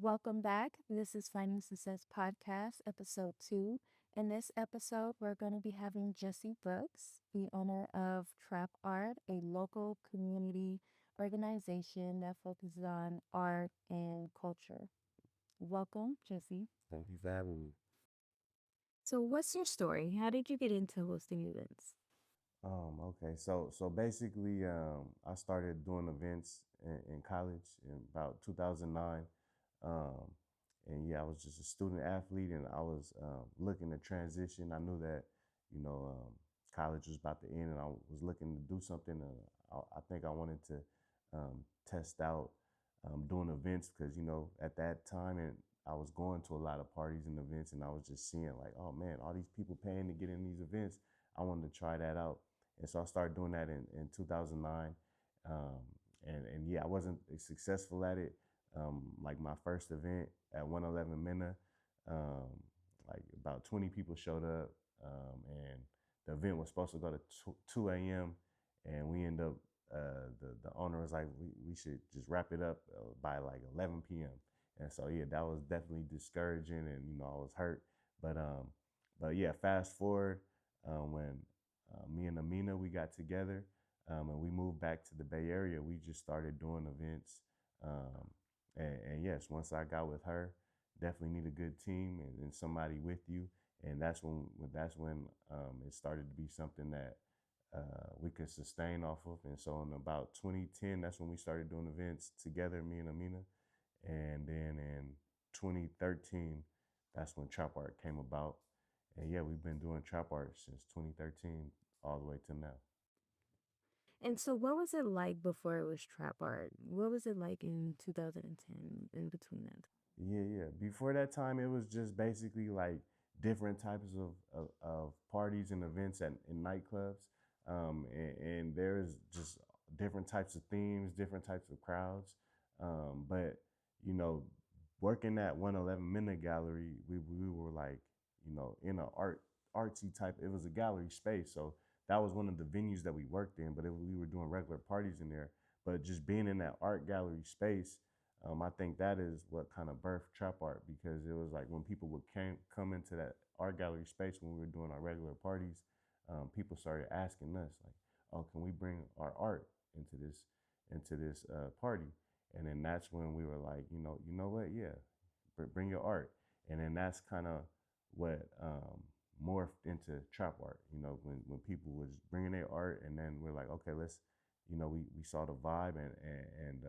Welcome back. This is Finding Success Podcast, episode 2. In this episode, we're going to be having Jesse Brooks, the owner of TrapxArt, a local community organization that focuses on art and culture. Welcome, Jesse. Thank you for having me. So, what's your story? How did you get into hosting events? Okay. So basically, I started doing events in college in about 2009. Um, and yeah, I was just a student athlete, and I was looking to transition. I knew that, you know, college was about to end, and I was looking to do something. I think I wanted to test out doing events because, at that time, and I was going to a lot of parties and events, and I was just seeing like, oh man, all these people paying to get in these events. I wanted to try that out. And so I started doing that in 2009. Um, and yeah, I wasn't successful at it. Like my first event at 111 Minna, um, like about 20 people showed up, and the event was supposed to go to 2 a.m. And we end up, the owner was like, we should just wrap it up by like 11 p.m. And so yeah, that was definitely discouraging, and I was hurt. But but yeah, fast forward when me and Amina we got together, and we moved back to the Bay Area. We just started doing events, um, and yes, once I got with her, definitely need a good team and somebody with you, and that's when it started to be something that we could sustain off of. And so in about 2010, that's when we started doing events together, me and Amina, and then in 2013, that's when Trap Art came about. And yeah, we've been doing Trap Art since 2013 all the way to now. And so, what was it like before it was trap art? What was it like in 2010 in between that? Yeah. Before that time, it was just basically like different types of parties and events in nightclubs. And there's just different types of themes, different types of crowds. But, you know, working at 111 Minute Gallery, we were like, in a artsy type, it was a gallery space. So that was one of the venues that we worked in, but we were doing regular parties in there. But just being in that art gallery space, I think that is what kind of birthed trap art, because it was like when people would come into that art gallery space when we were doing our regular parties, people started asking us like, "Oh, can we bring our art into this party?" And then that's when we were like, you know what, yeah, bring your art. And then that's kind of what morphed into trap art. When people was bringing their art, and then we're like, okay, let's, we saw the vibe, and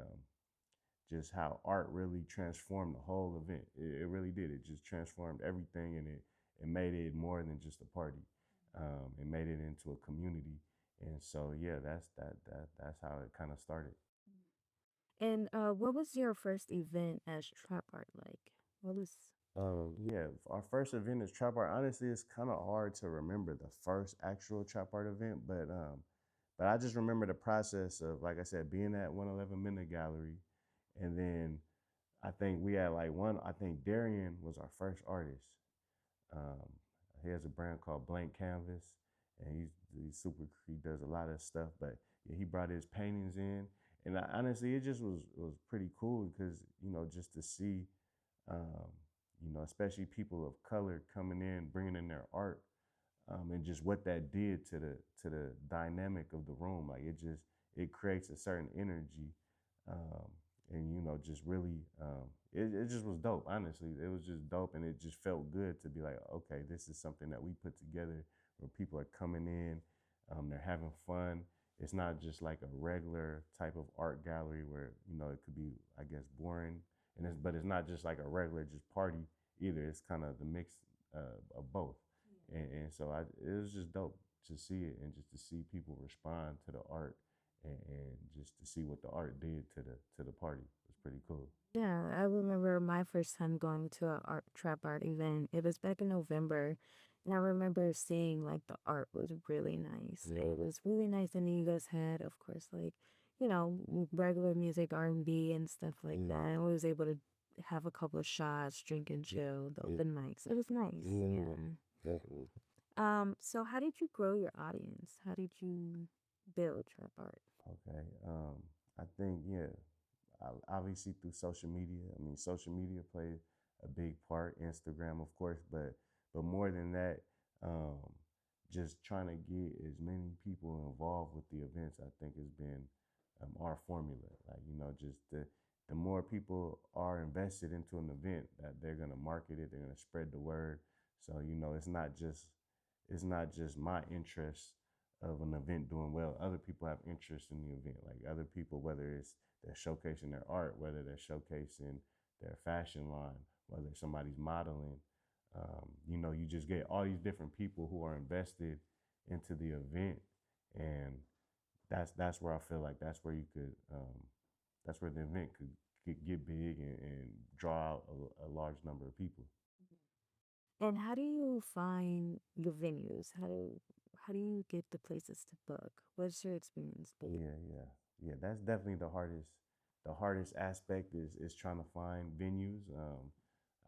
just how art really transformed the whole event. It really did. It just transformed everything, and it made it more than just a party. It made it into a community, and so yeah, that's how it kind of started. And what was your first event as trap art like? What was Yeah, our first event is trap art. Honestly, it's kind of hard to remember the first actual trap art event, but I just remember the process of, like I said, being at 111 Minute Gallery, and then I think we had like one. I think Darian was our first artist. Um, he has a brand called Blank Canvas, and he's super. He does a lot of stuff, but yeah, he brought his paintings in, and honestly, it just was pretty cool because just to see, um, especially people of color coming in, bringing in their art, and just what that did to the dynamic of the room. Like it creates a certain energy, um, and just really, it just was dope. Honestly, it was just dope, and it just felt good to be like, okay, this is something that we put together where people are coming in, they're having fun. It's not just like a regular type of art gallery where it could be, I guess, boring, but it's not just like a regular just party either. It's kind of the mix of both. And so it was just dope to see it, and just to see people respond to the art, and just to see what the art did to the party. It was pretty cool. Yeah, I remember my first time going to a art trap art event. It was back in November, and I remember seeing like the art was really nice. Yeah. It was really nice, and you guys had, of course, like regular music, R&B, and stuff like Yeah. that. I was able to have a couple of shots, drink and chill Yeah. the nights. It was nice. Yeah. Yeah. Definitely. So how did you grow your audience? How did you build trap art? Okay. I think, yeah, obviously through social media. I mean, social media played a big part. Instagram, of course, but more than that, um, just trying to get as many people involved with the events, I think has been our formula. Like, just the more people are invested into an event, that they're gonna market it, they're gonna spread the word. So it's not just my interest of an event doing well. Other people have interest in the event. Like other people, whether it's they're showcasing their art, whether they're showcasing their fashion line, whether somebody's modeling. You just get all these different people who are invested into the event, and that's where I feel like that's where the event could get big and draw out a large number of people. And how do you find the venues? How do you get the places to book? What's your experience been? Yeah. That's definitely the hardest. The hardest aspect is trying to find venues.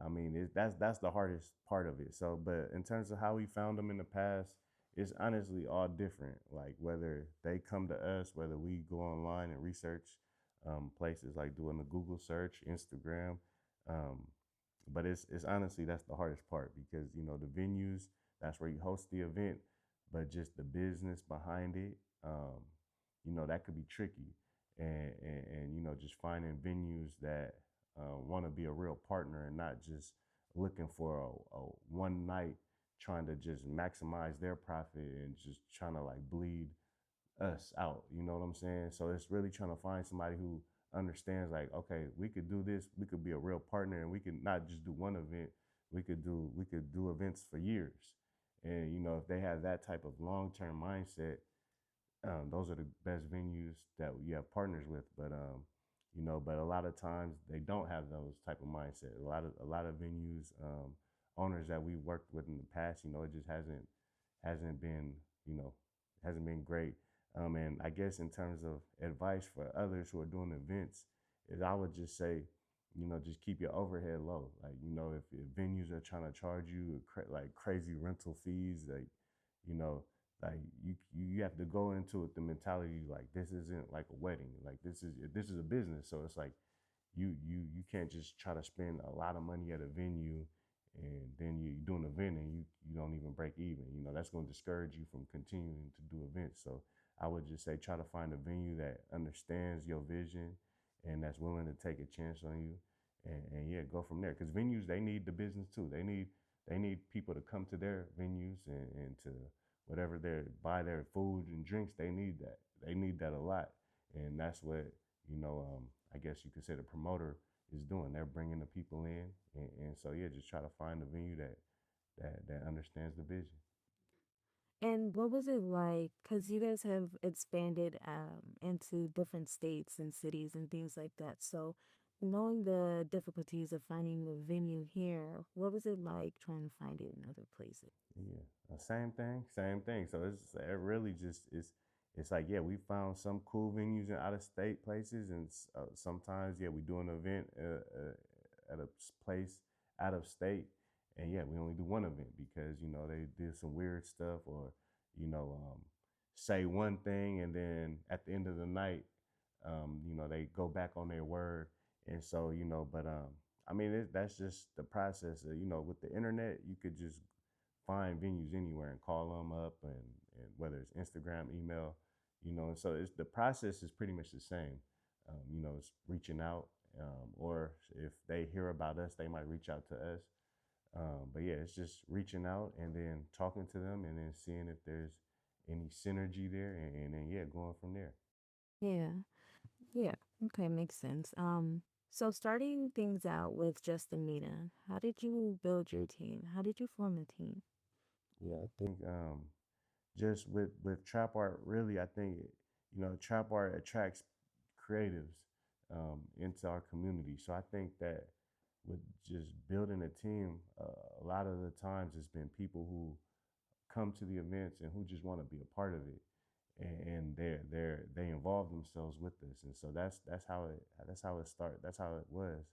I mean, that's the hardest part of it. So, but in terms of how we found them in the past, it's honestly all different. Like whether they come to us, whether we go online and research places like doing a Google search, Instagram. Um, but it's honestly that's the hardest part because the venues, that's where you host the event, but just the business behind it, that could be tricky, and just finding venues that want to be a real partner and not just looking for a one night trying to just maximize their profit and just trying to like bleed us out. You know what I'm saying? So it's really trying to find somebody who understands like, okay, we could do this, we could be a real partner, and we could not just do one event, we could do events for years. And if they have that type of long-term mindset, those are the best venues that you have partners with. But a lot of times they don't have those type of mindset. A lot of venues, owners that we worked with in the past, it just hasn't been, you know, hasn't been great. And I guess in terms of advice for others who are doing events, is I would just say, just keep your overhead low. Like, if venues are trying to charge you like crazy rental fees, you know, like you have to go into it the mentality like this isn't like a wedding. Like this is a business. So it's like you can't just try to spend a lot of money at a venue and then you do an event and you don't even break even. That's going to discourage you from continuing to do events. So I would just say try to find a venue that understands your vision and that's willing to take a chance on you, and yeah, go from there. Because venues, they need the business too. They need people to come to their venues and to whatever they buy their food and drinks. They need that a lot, and that's what I guess you could say the promoter is doing. They're bringing the people in, and so yeah, just try to find a venue that understands the vision. And what was it like? Because you guys have expanded into different states and cities and things like that. So, knowing the difficulties of finding a venue here, what was it like trying to find it in other places? Yeah, same thing, same thing. So it really just it's like yeah, we found some cool venues in out of state places, and sometimes yeah, we do an event at a place out of state, and yeah, we only do one event because they did some weird stuff or you know um, say one thing and then at the end of the night, they go back on their word, and so but I mean that's just the process. With the internet, you could just find venues anywhere and call them up, and whether it's Instagram, email, and so the process is pretty much the same. It's reaching out, or if they hear about us, they might reach out to us. But yeah, it's just reaching out and then talking to them and then seeing if there's any synergy there, and then yeah, going from there. Yeah, yeah. Okay, makes sense. So starting things out with just Anita, how did you build your team? How did you form a team? Yeah, I think just with trap art, really, I think trap art attracts creatives into our community. So I think that with just building a team, a lot of the times it's been people who come to the events and who just want to be a part of it, and they involve themselves with this, and so that's how it started. That's how it was,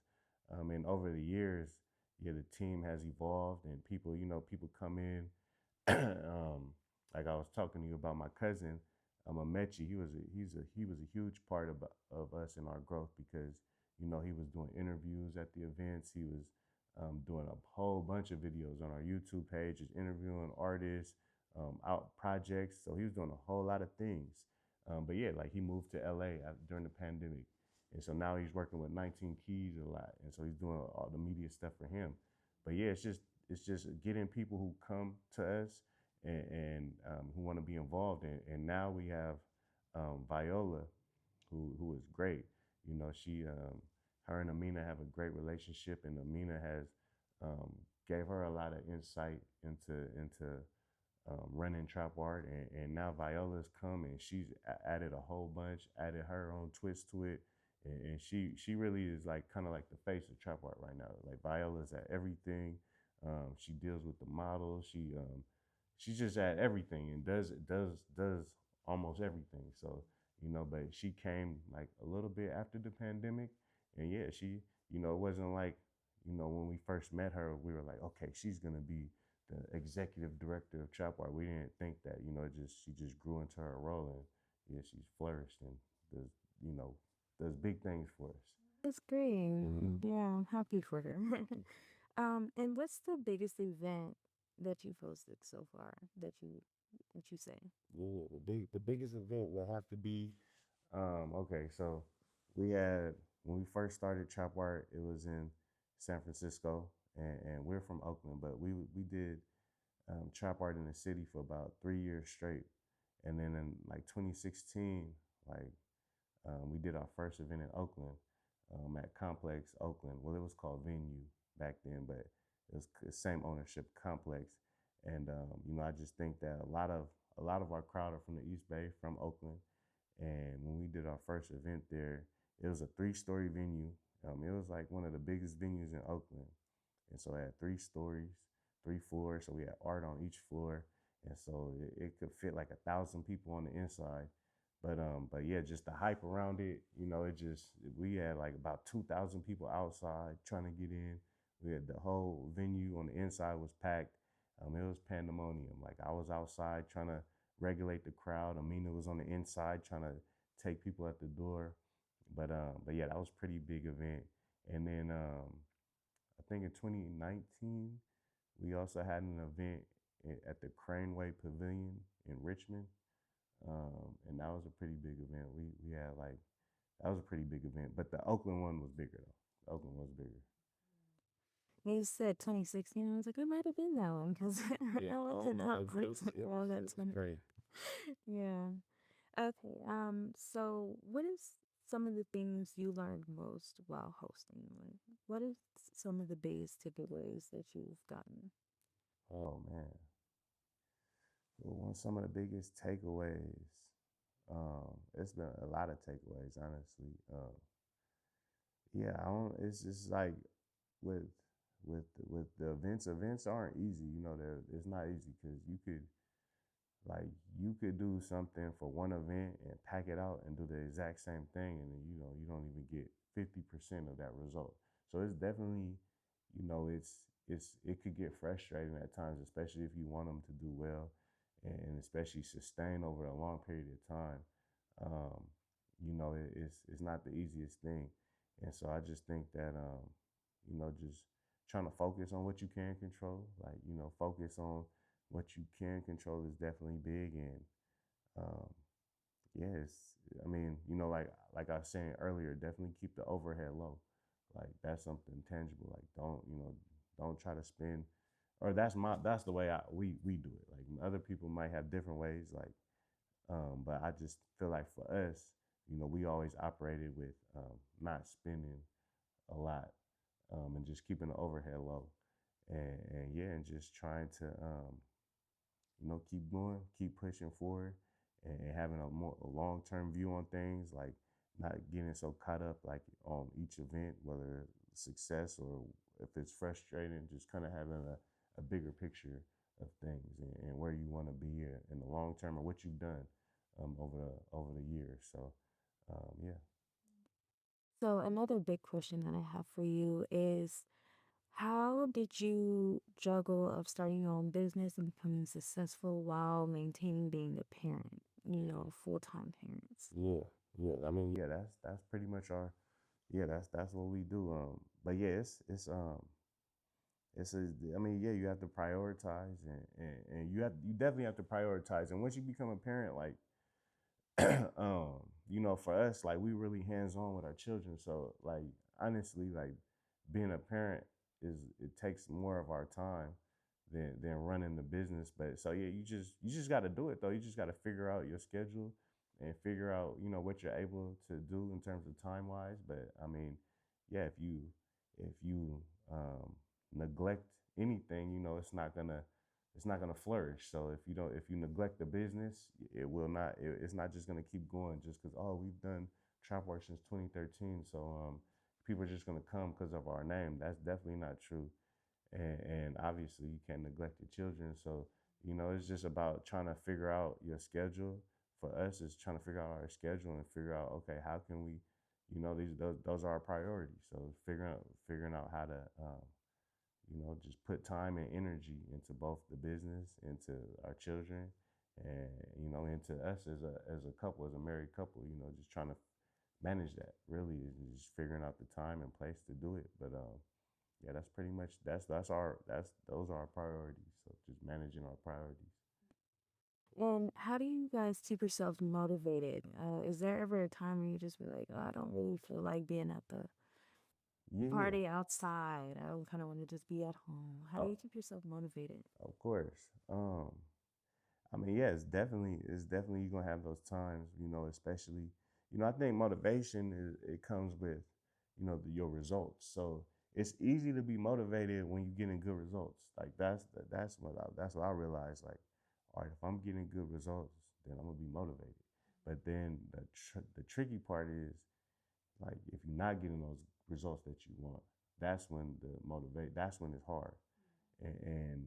and over the years, yeah, the team has evolved, and people come in. Like I was talking to you about my cousin, Amechi. He was a huge part of us in our growth because He was doing interviews at the events. He was doing a whole bunch of videos on our YouTube page, just interviewing artists, out projects. So he was doing a whole lot of things. But yeah, like he moved to LA during the pandemic. And so now he's working with 19 Keys a lot. And so he's doing all the media stuff for him. But yeah, it's just getting people who come to us and who want to be involved. And now we have Viola, who is great. She her and Amina have a great relationship, and Amina has um, gave her a lot of insight into running trap art, and now Viola's come and she's added a whole bunch, added her own twist to it, and she really is like kind of like the face of trap art right now. Like Viola's at everything. She deals with the models. She's just at everything and does almost everything. So but she came like a little bit after the pandemic, and yeah, she it wasn't like when we first met her, we were like, okay, she's gonna be the executive director of Trap Art. We didn't think that, just she just grew into her role, and yeah, she's flourished and does, you know, does big things for us. That's great. Hmm. Yeah, I'm happy for her. And what's the biggest event that you've hosted so far that you say? Yeah, the biggest event would have to be okay, so we had when we first started Trap Art, it was in San Francisco, and we're from Oakland, but we did Trap Art in the city for about 3 years straight, and then in like 2016, like we did our first event in Oakland, at Complex Oakland. Well, it was called Venue back then, but it was the same ownership Complex. And I just think that a lot of our crowd are from the East Bay, from Oakland. And when we did our first event there, it was a 3-story venue. It was like one of the biggest venues in Oakland, and so it had 3 stories, 3 floors. So we had art on each floor, and so it could fit like 1,000 people on the inside. But yeah, just the hype around it, it just we had like about 2,000 people outside trying to get in. We had the whole venue on the inside was packed. It was pandemonium. Like I was outside trying to regulate the crowd. Amina was on the inside trying to take people at the door. But yeah, that was a pretty big event. And then I think in 2019 we also had an event at the Craneway Pavilion in Richmond, and that was a pretty big event. We had like that was a pretty big event, but the Oakland one was bigger though. The Oakland was bigger. You said 2016. I was like, it might have been that one because Yeah, I wasn't up for yep, all that it was 20. great. Yeah. Okay. So what is some of the things you learned most while hosting? Like, what is some of the biggest takeaways that you've gotten? Oh man, well, some of the biggest takeaways. It's been a lot of takeaways, honestly. Yeah, I don't. It's just like with with the events. Events aren't easy. It's not easy because you could do something for one event and pack it out and do the exact same thing, and then you don't even get 50% of that result. So it's definitely, it could get frustrating at times, especially if you want them to do well, and especially sustain over a long period of time. Um, it's not the easiest thing, and so I just think that just trying to focus on what you can control, like focus on what you can control is definitely big. And um, yes, I mean, like I was saying earlier, definitely keep the overhead low. Like that's something tangible. Like don't try to spend, or that's the way we do it. Like other people might have different ways. Like but I just feel like for us, we always operated with not spending a lot, and just keeping the overhead low, and yeah, and just trying to keep going, keep pushing forward, and having a long term view on things, like not getting so caught up like on each event, whether success or if it's frustrating, just kind of having a bigger picture of things, and where you want to be in the long term, or what you've done over the years. So yeah. So another big question that I have for you is how did you juggle of starting your own business and becoming successful while maintaining being a parent, full-time parents? Yeah, yeah. I mean, yeah, that's pretty much our yeah, that's what we do. But yeah, it's a, I mean, yeah, you have to prioritize, and you definitely have to prioritize. And once you become a parent, like you know, for us, like we really hands on with our children. So like honestly, like being a parent it takes more of our time than running the business. But so yeah, you just got to do it though. You just got to figure out your schedule and figure out you know what you're able to do in terms of time wise. But I mean, yeah, if you um, neglect anything, you know, it's not gonna flourish. So if you neglect the business, it will not. It's not just gonna keep going just because oh we've done trap work since 2013. So people are just gonna come because of our name. That's definitely not true. And obviously you can't neglect your children. So you know it's just about trying to figure out your schedule. For us, it's trying to figure out our schedule and figure out okay how can we, you know those are our priorities. So figuring out how to you know, just put time and energy into both the business, into our children, and you know, into us as a couple, as a married couple. You know, just trying to manage that. Really, is just figuring out the time and place to do it. But yeah, that's pretty much that's those are our priorities. So just managing our priorities. And how do you guys keep yourselves motivated? Is there ever a time where you just be like, oh, I don't really feel like being at the Yeah, yeah. party outside. I kind of want to just be at home. How do Oh, you keep yourself motivated? of course. I mean, yeah, it's definitely you're gonna have those times, you know, especially, you know, I think motivation it comes with, you know, your results. So it's easy to be motivated when you're getting good results. Like that's what I realized. Like, all right, if I'm getting good results, then I'm gonna be motivated. But then the tricky part is like if you're not getting those results that you want, that's when the motivate. That's when it's hard. And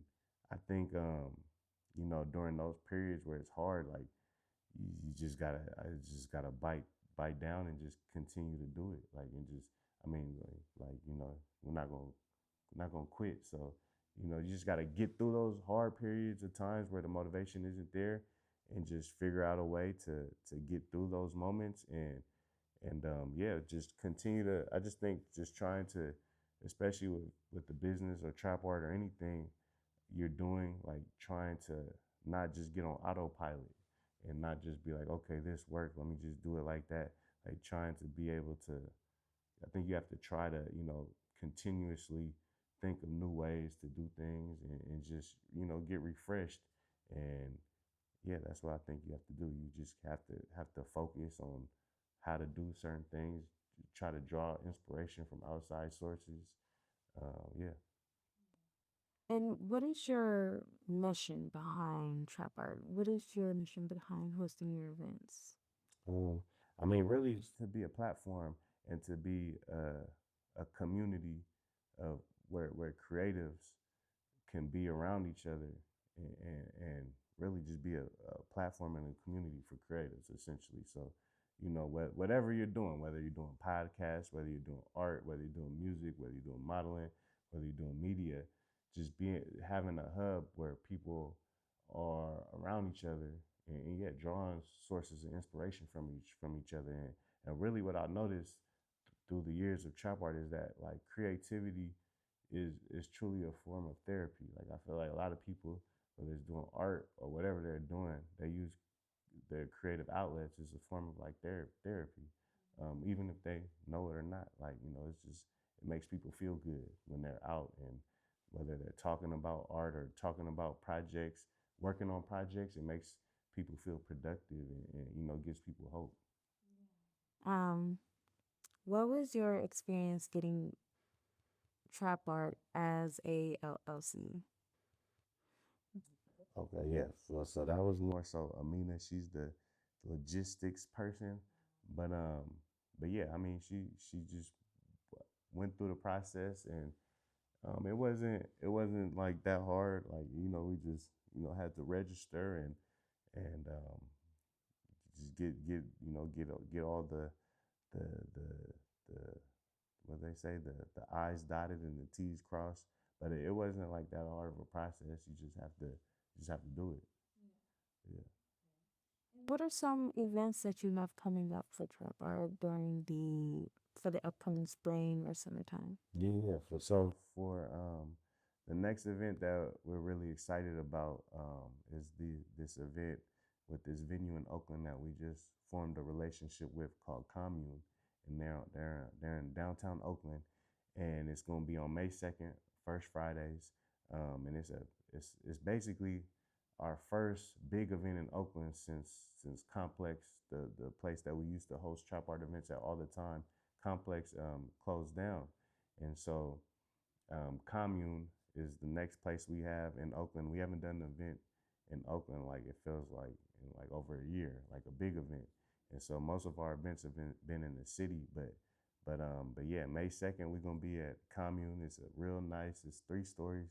I think you know during those periods where it's hard, like you just gotta I just gotta bite down and just continue to do it. Like and just I mean like you know we're not gonna quit. So you know you just gotta get through those hard periods of times where the motivation isn't there, and just figure out a way to get through those moments and yeah, just continue to. I just think just trying to, especially with the business or trap art or anything you're doing, like trying to not just get on autopilot and not just be like, okay, this worked, let me just do it like that. Like trying to be able to. I think you have to try to, you know, continuously think of new ways to do things and just, you know, get refreshed and yeah, that's what I think you have to do. You just have to focus on how to do certain things. Try to draw inspiration from outside sources. Yeah. And what is your mission behind Trap Art? What is your mission behind hosting your events? Um, I mean, really, just to be a platform and to be a community of where creatives can be around each other and really just be a platform and a community for creatives essentially. So, you know, whatever you're doing, whether you're doing podcasts, whether you're doing art, whether you're doing music, whether you're doing modeling, whether you're doing media, just being having a hub where people are around each other and yeah, drawing sources of inspiration from each other. And really what I noticed through the years of trap art is that like creativity is truly a form of therapy. Like I feel like a lot of people, whether it's doing art or whatever they're doing, they use their creative outlets as a form of like therapy, even if they know it or not. Like you know, it's just it makes people feel good when they're out and whether they're talking about art or talking about projects, working on projects, it makes people feel productive and you know gives people hope. Um, what was your experience getting Trap Art as a LLC? Okay, yeah. So that was more so Amina. She's the logistics person, but um, but yeah, I mean, she just went through the process, and it wasn't like that hard. Like you know, we just you know had to register and just get you know get all the the the what they say the I's dotted and the T's crossed. But it wasn't like that hard of a process. You just have to do it. Yeah. What are some events that you have coming up for Trap Art during the for the upcoming spring or summertime? Yeah, for the next event that we're really excited about is this event with this venue in Oakland that we just formed a relationship with called Commune, and they're in downtown Oakland, and it's gonna be on May 2nd, first Fridays, and it's basically our first big event in Oakland since Complex, the place that we used to host trap art events at all the time, Complex closed down, and so Commune is the next place we have in Oakland. We haven't done an event in Oakland like it feels like in like over a year, like a big event. And so most of our events have been in the city, but yeah, May 2nd we're gonna be at Commune. It's a real nice. It's 3 stories,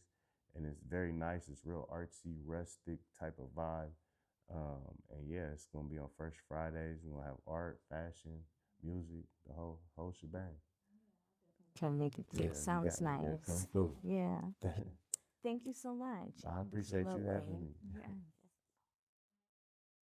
and it's very nice. It's real artsy, rustic type of vibe. And yeah, it's gonna be on first Fridays. We're gonna have art, fashion, music, the whole shebang. Can make it Yeah, fit. you Sounds gotta come nice. through. Yeah. Thank you so much. I appreciate you having Absolutely. me. Yeah.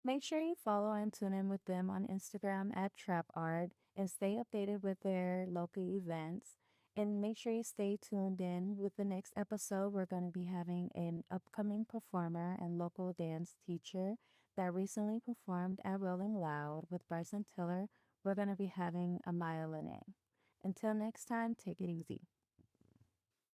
Make sure you follow and tune in with them on Instagram at TrapArt and stay updated with their local events. And make sure you stay tuned in with the next episode. We're going to be having an upcoming performer and local dance teacher that recently performed at Rolling Loud with Bryson Tiller. We're going to be having a Maya Lene. Until next time, take it easy.